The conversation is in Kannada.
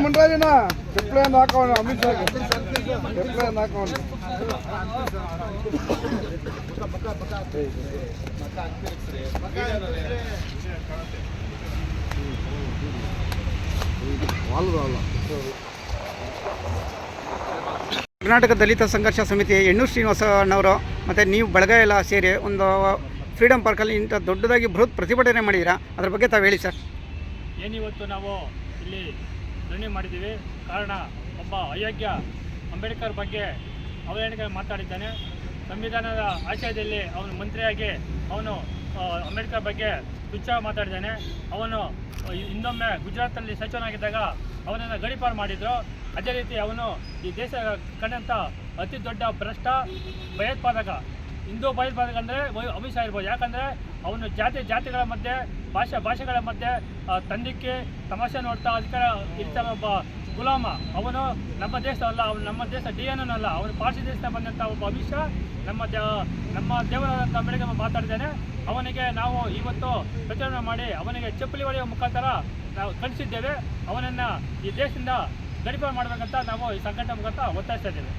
ಮಂಡ್ರಾಜಿನ ಚೆಪ್ಪಳೆಯನ್ನು ಹಾಕೋಣ ಅಮಿತ್ ಶಾ ಚೆಪ್ಪಳೆಯನ್ನು ಹಾಕೋಣ ಕರ್ನಾಟಕ ದಲಿತ ಸಂಘರ್ಷ ಸಮಿತಿ ಎಣ್ಣೂರು ಶ್ರೀನಿವಾಸನವರು ಮತ್ತು ನೀವು ಬಳಗ ಎಲ್ಲ ಸೇರಿ ಒಂದು ಫ್ರೀಡಮ್ ಪಾರ್ಕಲ್ಲಿ ಇಂಥ ದೊಡ್ಡದಾಗಿ ಬೃಹತ್ ಪ್ರತಿಭಟನೆ ಮಾಡಿದ್ದೀರಾ, ಅದ್ರ ಬಗ್ಗೆ ತಾವು ಹೇಳಿ ಸರ್. ಏನಿವತ್ತು ನಾವು ಇಲ್ಲಿ ಧರಣಿ ಮಾಡಿದ್ದೀವಿ, ಕಾರಣ ಒಬ್ಬ ಅಯೋಗ್ಯ ಅಂಬೇಡ್ಕರ್ ಬಗ್ಗೆ ಅವಹೇಳನೆಗೆ ಮಾತಾಡಿದ್ದಾನೆ. ಸಂವಿಧಾನದ ಆಶಯದಲ್ಲಿ ಅವನು ಮಂತ್ರಿಯಾಗಿ ಅವನು ಅಂಬೇಡ್ಕರ್ ಬಗ್ಗೆ ತುಚ್ಛ ಮಾತಾಡಿದ್ದಾನೆ. ಅವನು ಇನ್ನೊಮ್ಮೆ ಗುಜರಾತಲ್ಲಿ ಸಚಿವನಾಗಿದ್ದಾಗ ಅವನನ್ನು ಗಡೀಪಾರು ಮಾಡಿದರು. ಅದೇ ರೀತಿ ಅವನು ಈ ದೇಶ ಕಂಡಂಥ ಅತಿ ದೊಡ್ಡ ಭ್ರಷ್ಟ ಭಯೋತ್ಪಾದಕ. ಹಿಂದೂ ಭಯೋತ್ಪಾದಕ ಅಂದರೆ ಅಮಿತ್ ಶಾ ಇರ್ಬೋದು. ಯಾಕಂದರೆ ಅವನು ಜಾತಿಗಳ ಮಧ್ಯೆ ಭಾಷೆಗಳ ಮಧ್ಯೆ ತಂದಿಕ್ಕೆ ತಮಾಷೆ ನೋಡ್ತಾ ಅಧಿಕಾರ ಇರ್ತಾರ ಒಬ್ಬ ಗುಲಾಮ. ಅವನು ನಮ್ಮ ದೇಶದಲ್ಲ, ಅವನು ನಮ್ಮ ದೇಶ DNA ಅಲ್ಲ, ಅವನು ಪಾರ್ಸಿ ದೇಶದಿಂದ ಬಂದಂಥ ಒಬ್ಬ ಅಮಿತ್ ಶಾ ನಮ್ಮ ದೇವರಾದಂಥ ಅಂಬೇಡ್ಕರ್ ಮಾತಾಡಿದ್ದಾನೆ. ಅವನಿಗೆ ನಾವು ಇವತ್ತು ಪ್ರಚಾರ ಮಾಡಿ ಅವನಿಗೆ ಚಪ್ಪಲಿ ಹೊಡೆಯುವ ಮುಖಾಂತರ ನಾವು ಖಂಡಿಸಿದ್ದೇವೆ. ಅವನನ್ನು ಈ ದೇಶದಿಂದ ಗಡೀಪಾರು ಮಾಡಬೇಕಂತ ನಾವು ಈ ಸಂಘಟನೆ ಮುಖಾಂತರ ಒತ್ತಾಯಿಸ್ತಾ ಇದ್ದೇವೆ.